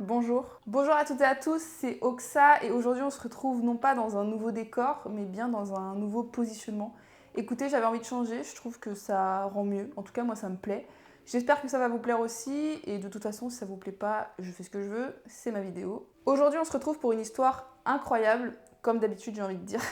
Bonjour à toutes et à tous, c'est Oxa et aujourd'hui on se retrouve non pas dans un nouveau décor mais bien dans un nouveau positionnement. Écoutez, j'avais envie de changer, je trouve que ça rend mieux, en tout cas moi ça me plaît. J'espère que ça va vous plaire aussi et de toute façon si ça vous plaît pas, je fais ce que je veux, c'est ma vidéo. Aujourd'hui on se retrouve pour une histoire incroyable, comme d'habitude j'ai envie de dire,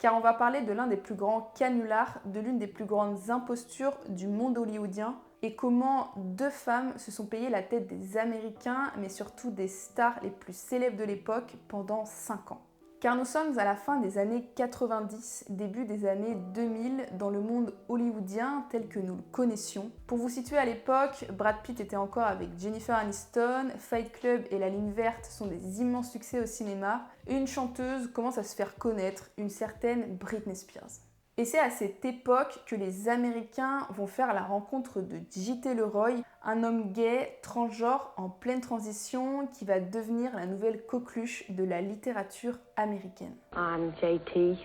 car on va parler de l'un des plus grands canulars, de l'une des plus grandes impostures du monde hollywoodien et comment deux femmes se sont payées la tête des Américains, mais surtout des stars les plus célèbres de l'époque pendant 5 ans. Car nous sommes à la fin des années 90, début des années 2000 dans le monde hollywoodien tel que nous le connaissions. Pour vous situer à l'époque, Brad Pitt était encore avec Jennifer Aniston, Fight Club et La Ligne Verte sont des immenses succès au cinéma, et une chanteuse commence à se faire connaître, une certaine Britney Spears. Et c'est à cette époque que les Américains vont faire la rencontre de J.T. Leroy, un homme gay, transgenre, en pleine transition, qui va devenir la nouvelle coqueluche de la littérature américaine. I'm J.T.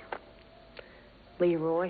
Leroy.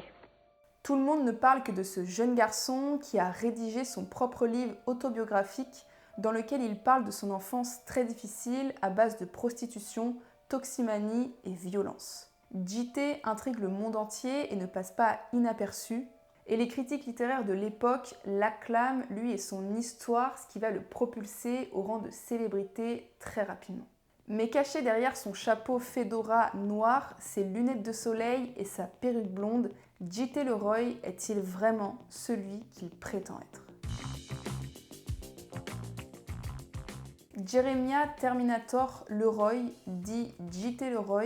Tout le monde ne parle que de ce jeune garçon qui a rédigé son propre livre autobiographique dans lequel il parle de son enfance très difficile à base de prostitution, toximanie et violence. J.T. intrigue le monde entier et ne passe pas inaperçu, et les critiques littéraires de l'époque l'acclament, lui et son histoire, ce qui va le propulser au rang de célébrité très rapidement. Mais caché derrière son chapeau fedora noir, ses lunettes de soleil et sa perruque blonde, J.T. Leroy est-il vraiment celui qu'il prétend être ? Jeremiah Terminator Leroy, dit J.T. Leroy,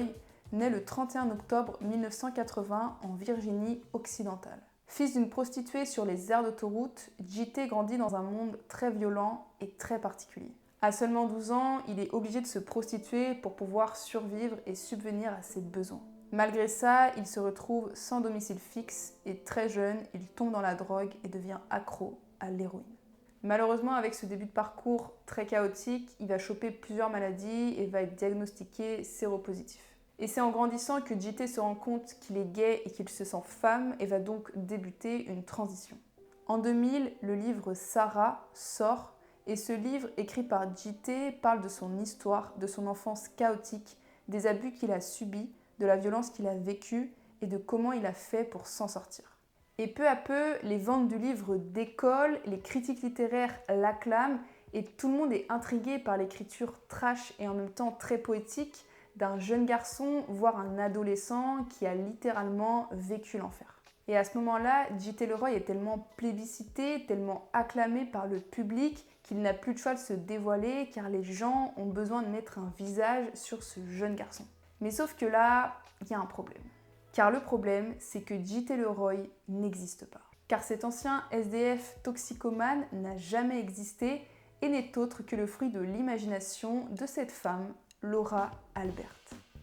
naît le 31 octobre 1980 en Virginie occidentale. Fils d'une prostituée sur les aires d'autoroute, J.T. grandit dans un monde très violent et très particulier. À seulement 12 ans, il est obligé de se prostituer pour pouvoir survivre et subvenir à ses besoins. Malgré ça, il se retrouve sans domicile fixe et très jeune, il tombe dans la drogue et devient accro à l'héroïne. Malheureusement, avec ce début de parcours très chaotique, il va choper plusieurs maladies et va être diagnostiqué séropositif. Et c'est en grandissant que J.T. se rend compte qu'il est gay et qu'il se sent femme et va donc débuter une transition. En 2000, le livre Sarah sort et ce livre, écrit par J.T., parle de son histoire, de son enfance chaotique, des abus qu'il a subis, de la violence qu'il a vécue et de comment il a fait pour s'en sortir. Et peu à peu, les ventes du livre décollent, les critiques littéraires l'acclament et tout le monde est intrigué par l'écriture trash et en même temps très poétique d'un jeune garçon, voire un adolescent qui a littéralement vécu l'enfer. Et à ce moment-là, J.T. Leroy est tellement plébiscité, tellement acclamé par le public qu'il n'a plus de choix de se dévoiler car les gens ont besoin de mettre un visage sur ce jeune garçon. Mais sauf que là, il y a un problème. Car le problème, c'est que J.T. Leroy n'existe pas. Car cet ancien SDF toxicomane n'a jamais existé et n'est autre que le fruit de l'imagination de cette femme, Laura Albert.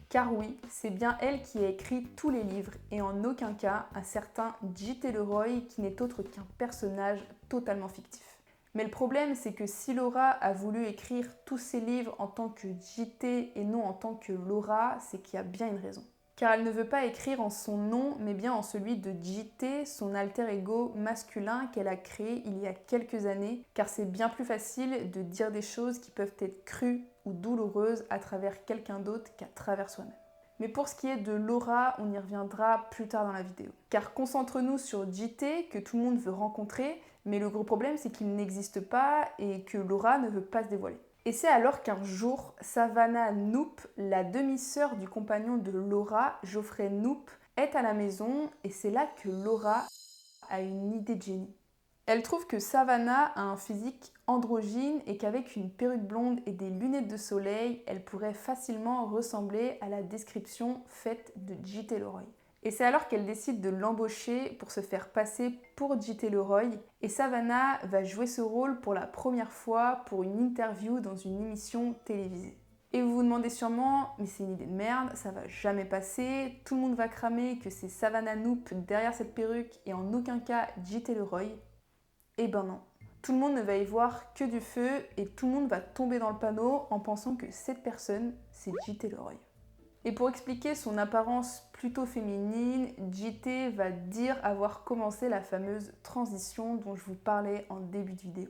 Car oui, c'est bien elle qui a écrit tous les livres et en aucun cas un certain J.T. Leroy qui n'est autre qu'un personnage totalement fictif. Mais le problème, c'est que si Laura a voulu écrire tous ses livres en tant que J.T. et non en tant que Laura, c'est qu'il y a bien une raison. Car elle ne veut pas écrire en son nom, mais bien en celui de J.T., son alter ego masculin qu'elle a créé il y a quelques années, car c'est bien plus facile de dire des choses qui peuvent être crues ou douloureuses à travers quelqu'un d'autre qu'à travers soi-même. Mais pour ce qui est de Laura, on y reviendra plus tard dans la vidéo. Car concentre-nous sur J.T., que tout le monde veut rencontrer, mais le gros problème c'est qu'il n'existe pas et que Laura ne veut pas se dévoiler. Et c'est alors qu'un jour, Savannah Knoop, la demi-sœur du compagnon de Laura, Geoffrey Knoop, est à la maison et c'est là que Laura a une idée de génie. Elle trouve que Savannah a un physique androgyne et qu'avec une perruque blonde et des lunettes de soleil, elle pourrait facilement ressembler à la description faite de J.T. Leroy. Et c'est alors qu'elle décide de l'embaucher pour se faire passer pour J.T. Leroy et Savannah va jouer ce rôle pour la première fois pour une interview dans une émission télévisée. Et vous vous demandez sûrement, mais c'est une idée de merde, ça va jamais passer, tout le monde va cramer que c'est Savannah Knoop derrière cette perruque et en aucun cas J.T. Leroy. Eh ben non. Tout le monde ne va y voir que du feu et tout le monde va tomber dans le panneau en pensant que cette personne, c'est J.T. Leroy. Et pour expliquer son apparence plutôt féminine, J.T. va dire avoir commencé la fameuse transition dont je vous parlais en début de vidéo.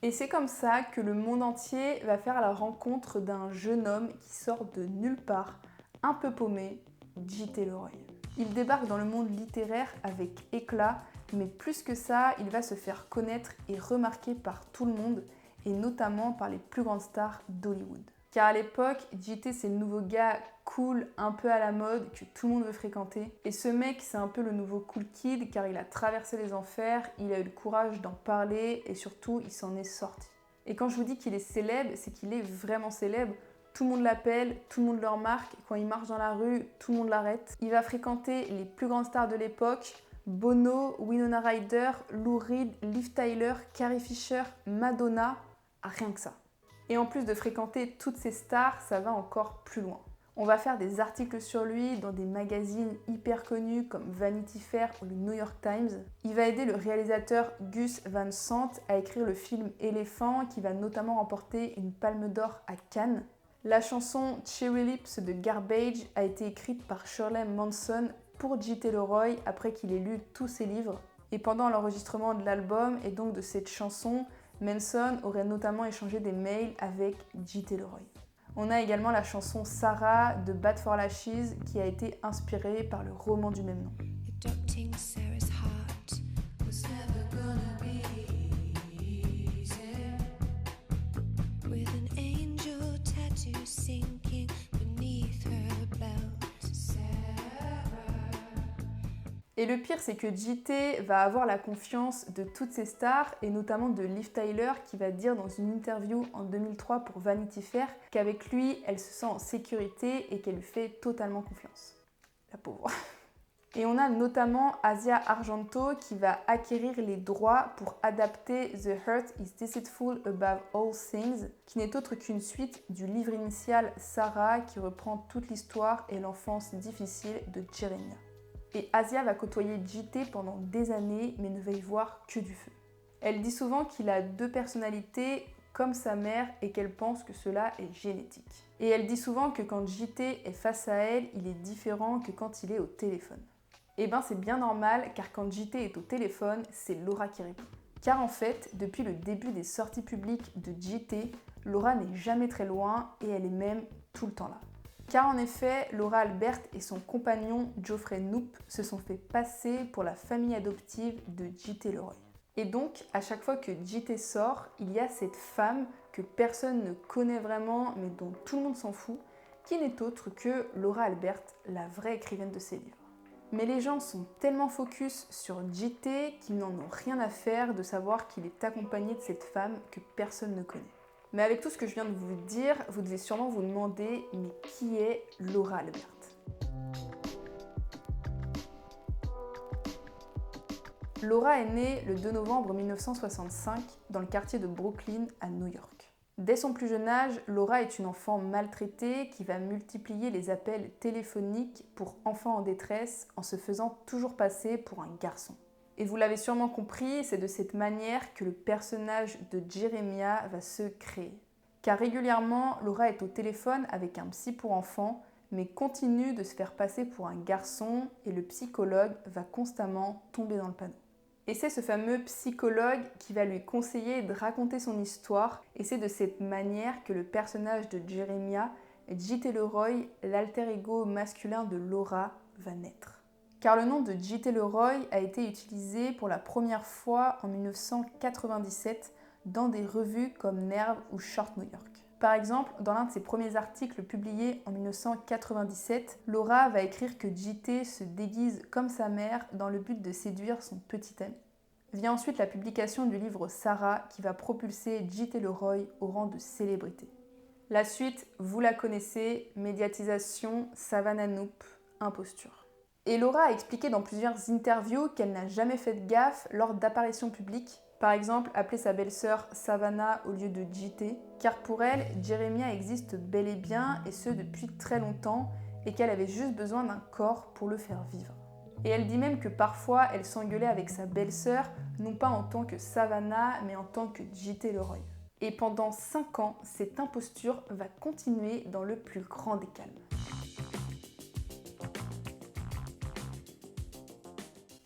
Et c'est comme ça que le monde entier va faire la rencontre d'un jeune homme qui sort de nulle part, un peu paumé, J.T. Leroy. Il débarque dans le monde littéraire avec éclat, mais plus que ça, il va se faire connaître et remarquer par tout le monde, et notamment par les plus grandes stars d'Hollywood. Car à l'époque, J.T. c'est le nouveau gars cool, un peu à la mode, que tout le monde veut fréquenter. Et ce mec, c'est un peu le nouveau cool kid, car il a traversé les enfers, il a eu le courage d'en parler, et surtout, il s'en est sorti. Et quand je vous dis qu'il est célèbre, c'est qu'il est vraiment célèbre. Tout le monde l'appelle, tout le monde le remarque, quand il marche dans la rue, tout le monde l'arrête. Il va fréquenter les plus grandes stars de l'époque, Bono, Winona Ryder, Lou Reed, Liv Tyler, Carrie Fisher, Madonna, rien que ça. Et en plus de fréquenter toutes ces stars, ça va encore plus loin. On va faire des articles sur lui dans des magazines hyper connus comme Vanity Fair ou le New York Times. Il va aider le réalisateur Gus Van Sant à écrire le film Éléphant qui va notamment remporter une Palme d'Or à Cannes. La chanson Cherry Lips de Garbage a été écrite par Shirley Manson pour J.T. Leroy après qu'il ait lu tous ses livres. Et pendant l'enregistrement de l'album et donc de cette chanson, Manson aurait notamment échangé des mails avec J.T. Leroy. On a également la chanson Sarah de Bad for Lashes qui a été inspirée par le roman du même nom. Et le pire, c'est que J.T. va avoir la confiance de toutes ces stars, et notamment de Liv Tyler, qui va dire dans une interview en 2003 pour Vanity Fair qu'avec lui, elle se sent en sécurité et qu'elle lui fait totalement confiance. La pauvre. Et on a notamment Asia Argento qui va acquérir les droits pour adapter The Heart is Deceitful Above All Things, qui n'est autre qu'une suite du livre initial Sarah qui reprend toute l'histoire et l'enfance difficile de Jeremiah. Et Asia va côtoyer J.T. pendant des années, mais ne va y voir que du feu. Elle dit souvent qu'il a deux personnalités comme sa mère et qu'elle pense que cela est génétique. Et elle dit souvent que quand J.T. est face à elle, il est différent que quand il est au téléphone. Et ben c'est bien normal, car quand J.T. est au téléphone, c'est Laura qui répond. Car en fait, depuis le début des sorties publiques de J.T., Laura n'est jamais très loin et elle est même tout le temps là. Car en effet, Laura Albert et son compagnon Geoffrey Knupp se sont fait passer pour la famille adoptive de J.T. Leroy. Et donc, à chaque fois que J.T. sort, il y a cette femme que personne ne connaît vraiment, mais dont tout le monde s'en fout, qui n'est autre que Laura Albert, la vraie écrivaine de ses livres. Mais les gens sont tellement focus sur J.T. qu'ils n'en ont rien à faire de savoir qu'il est accompagné de cette femme que personne ne connaît. Mais avec tout ce que je viens de vous dire, vous devez sûrement vous demander, mais qui est Laura Albert ? Laura est née le 2 novembre 1965 dans le quartier de Brooklyn à New York. Dès son plus jeune âge, Laura est une enfant maltraitée qui va multiplier les appels téléphoniques pour enfants en détresse en se faisant toujours passer pour un garçon. Et vous l'avez sûrement compris, c'est de cette manière que le personnage de Jeremiah va se créer. Car régulièrement, Laura est au téléphone avec un psy pour enfants, mais continue de se faire passer pour un garçon et le psychologue va constamment tomber dans le panneau. Et c'est ce fameux psychologue qui va lui conseiller de raconter son histoire, et c'est de cette manière que le personnage de Jeremiah, J.T. Leroy, l'alter ego masculin de Laura, va naître. Car le nom de J.T. Leroy a été utilisé pour la première fois en 1997 dans des revues comme Nerve ou Short New York. Par exemple, dans l'un de ses premiers articles publiés en 1997, Laura va écrire que J.T. se déguise comme sa mère dans le but de séduire son petit ami. Vient ensuite la publication du livre Sarah qui va propulser J.T. Leroy au rang de célébrité. La suite, vous la connaissez, médiatisation, Savannah Knupp, imposture. Et Laura a expliqué dans plusieurs interviews qu'elle n'a jamais fait de gaffe lors d'apparitions publiques. Par exemple, appeler sa belle-sœur Savannah au lieu de J.T. Car pour elle, Jeremiah existe bel et bien, et ce depuis très longtemps, et qu'elle avait juste besoin d'un corps pour le faire vivre. Et elle dit même que parfois, elle s'engueulait avec sa belle-sœur, non pas en tant que Savannah, mais en tant que J.T. Leroy. Et pendant 5 ans, cette imposture va continuer dans le plus grand des calmes.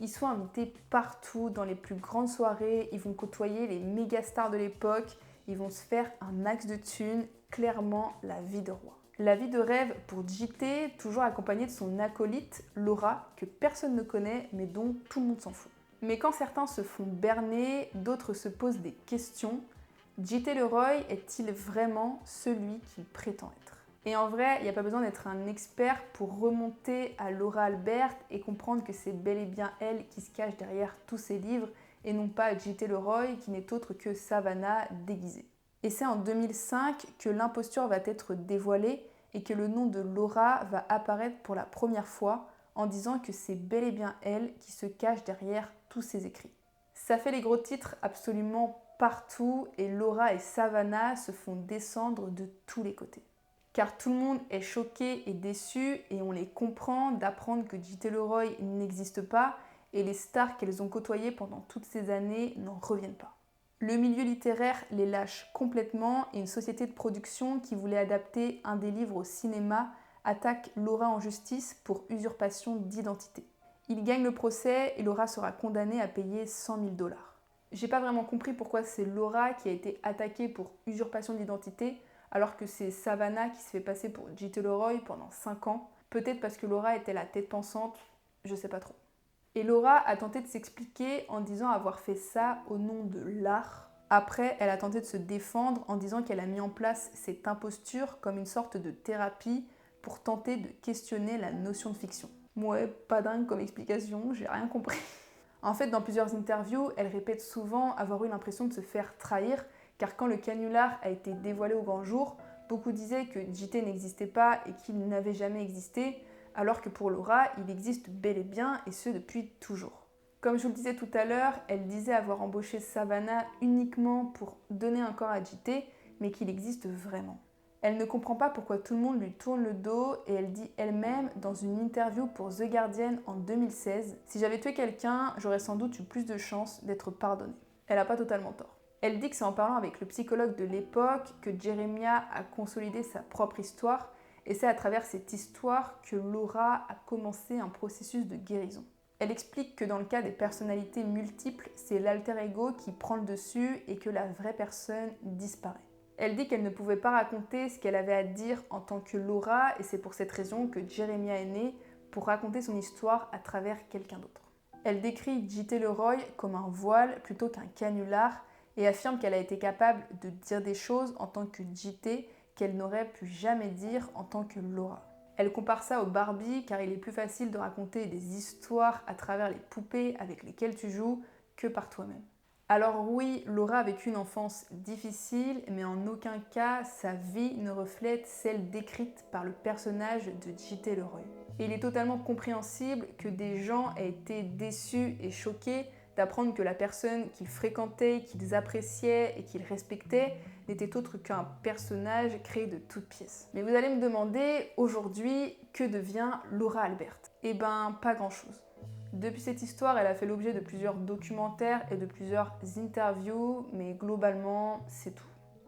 Ils sont invités partout, dans les plus grandes soirées, ils vont côtoyer les méga stars de l'époque, ils vont se faire un max de thunes, clairement la vie de roi. La vie de rêve pour JT, toujours accompagné de son acolyte, Laura, que personne ne connaît mais dont tout le monde s'en fout. Mais quand certains se font berner, d'autres se posent des questions. JT Leroy est-il vraiment celui qu'il prétend être? Et en vrai, il n'y a pas besoin d'être un expert pour remonter à Laura Albert et comprendre que c'est bel et bien elle qui se cache derrière tous ces livres et non pas JT Leroy qui n'est autre que Savannah déguisée. Et c'est en 2005 que l'imposture va être dévoilée et que le nom de Laura va apparaître pour la première fois en disant que c'est bel et bien elle qui se cache derrière tous ces écrits. Ça fait les gros titres absolument partout et Laura et Savannah se font descendre de tous les côtés. Car tout le monde est choqué et déçu et on les comprend d'apprendre que JT Leroy n'existe pas et les stars qu'elles ont côtoyées pendant toutes ces années n'en reviennent pas. Le milieu littéraire les lâche complètement et une société de production qui voulait adapter un des livres au cinéma attaque Laura en justice pour usurpation d'identité. Il gagne le procès et Laura sera condamnée à payer 100 000 $. J'ai pas vraiment compris pourquoi c'est Laura qui a été attaquée pour usurpation d'identité alors que c'est Savannah qui se fait passer pour JT Leroy pendant 5 ans. Peut-être parce que Laura était la tête pensante, je sais pas trop. Et Laura a tenté de s'expliquer en disant avoir fait ça au nom de l'art. Après, elle a tenté de se défendre en disant qu'elle a mis en place cette imposture comme une sorte de thérapie pour tenter de questionner la notion de fiction. Ouais, pas dingue comme explication, j'ai rien compris. En fait, dans plusieurs interviews, elle répète souvent avoir eu l'impression de se faire trahir, car quand le canular a été dévoilé au grand jour, beaucoup disaient que JT n'existait pas et qu'il n'avait jamais existé, alors que pour Laura, il existe bel et bien, et ce depuis toujours. Comme je vous le disais tout à l'heure, elle disait avoir embauché Savannah uniquement pour donner un corps à JT, mais qu'il existe vraiment. Elle ne comprend pas pourquoi tout le monde lui tourne le dos et elle dit elle-même dans une interview pour The Guardian en 2016 « Si j'avais tué quelqu'un, j'aurais sans doute eu plus de chances d'être pardonnée ». Elle n'a pas totalement tort. Elle dit que c'est en parlant avec le psychologue de l'époque que Jeremiah a consolidé sa propre histoire et c'est à travers cette histoire que Laura a commencé un processus de guérison. Elle explique que dans le cas des personnalités multiples, c'est l'alter ego qui prend le dessus et que la vraie personne disparaît. Elle dit qu'elle ne pouvait pas raconter ce qu'elle avait à dire en tant que Laura et c'est pour cette raison que Jeremiah est né, pour raconter son histoire à travers quelqu'un d'autre. Elle décrit JT Leroy comme un voile plutôt qu'un canular et affirme qu'elle a été capable de dire des choses en tant que JT qu'elle n'aurait pu jamais dire en tant que Laura. Elle compare ça au Barbie car il est plus facile de raconter des histoires à travers les poupées avec lesquelles tu joues que par toi-même. Alors oui, Laura a vécu une enfance difficile, mais en aucun cas sa vie ne reflète celle décrite par le personnage de JT Leroy. Et il est totalement compréhensible que des gens aient été déçus et choqués d'apprendre que la personne qu'ils fréquentaient, qu'ils appréciaient et qu'ils respectaient n'était autre qu'un personnage créé de toutes pièces. Mais vous allez me demander, aujourd'hui, que devient Laura Albert? Eh ben, pas grand-chose. Depuis cette histoire, elle a fait l'objet de plusieurs documentaires et de plusieurs interviews, mais globalement, c'est tout.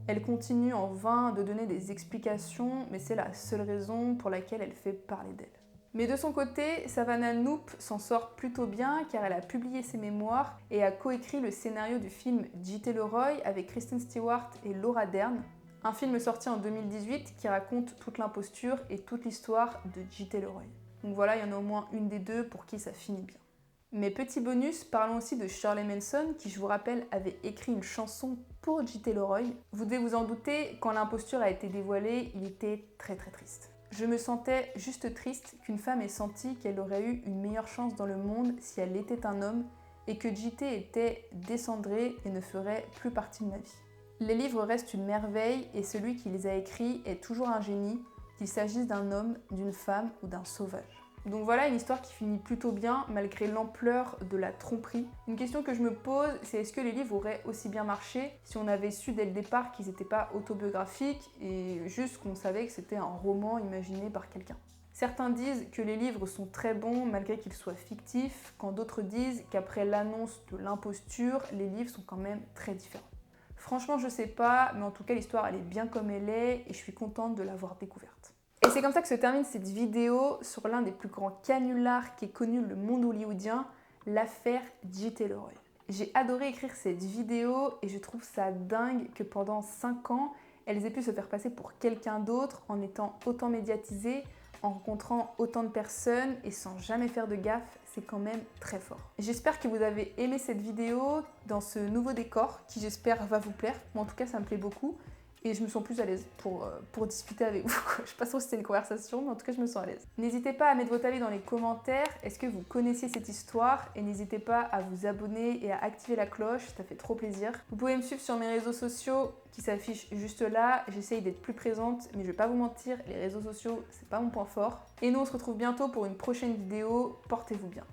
Elle continue en vain de donner des explications, mais c'est la seule raison pour laquelle elle fait parler d'elle. Mais de son côté, Savannah Knoop s'en sort plutôt bien car elle a publié ses mémoires et a coécrit le scénario du film JT Leroy avec Kristen Stewart et Laura Dern, un film sorti en 2018 qui raconte toute l'imposture et toute l'histoire de JT Leroy. Donc voilà, il y en a au moins une des deux pour qui ça finit bien. Mais petit bonus, parlons aussi de Shirley Manson qui, je vous rappelle, avait écrit une chanson pour JT Leroy. Vous devez vous en douter, quand l'imposture a été dévoilée, il était très triste. Je me sentais juste triste qu'une femme ait senti qu'elle aurait eu une meilleure chance dans le monde si elle était un homme et que JT était décendré et ne ferait plus partie de ma vie. Les livres restent une merveille et celui qui les a écrits est toujours un génie, qu'il s'agisse d'un homme, d'une femme ou d'un sauvage. Donc voilà une histoire qui finit plutôt bien malgré l'ampleur de la tromperie. Une question que je me pose, c'est est-ce que les livres auraient aussi bien marché si on avait su dès le départ qu'ils n'étaient pas autobiographiques et juste qu'on savait que c'était un roman imaginé par quelqu'un. Certains disent que les livres sont très bons malgré qu'ils soient fictifs, quand d'autres disent qu'après l'annonce de l'imposture, les livres sont quand même très différents. Franchement, je sais pas, mais en tout cas l'histoire elle est bien comme elle est et je suis contente de l'avoir découverte. Et c'est comme ça que se termine cette vidéo sur l'un des plus grands canulars qu'ait connu le monde hollywoodien. l'affaire J.T. Leroy. J'ai adoré écrire cette vidéo et je trouve ça dingue que pendant 5 ans, elles aient pu se faire passer pour quelqu'un d'autre en étant autant médiatisées, en rencontrant autant de personnes et sans jamais faire de gaffe, c'est quand même très fort. J'espère que vous avez aimé cette vidéo dans ce nouveau décor qui j'espère va vous plaire. Moi en tout cas ça me plaît beaucoup et je me sens plus à l'aise pour discuter avec vous. Je sais pas trop si c'était une conversation, mais en tout cas je me sens à l'aise. N'hésitez pas à mettre votre avis dans les commentaires. Est-ce que vous connaissiez cette histoire? Et n'hésitez pas à vous abonner et à activer la cloche, ça fait trop plaisir. Vous pouvez me suivre sur mes réseaux sociaux qui s'affichent juste là. J'essaye d'être plus présente, mais je vais pas vous mentir, les réseaux sociaux, c'est pas mon point fort. Et nous on se retrouve bientôt pour une prochaine vidéo. Portez-vous bien.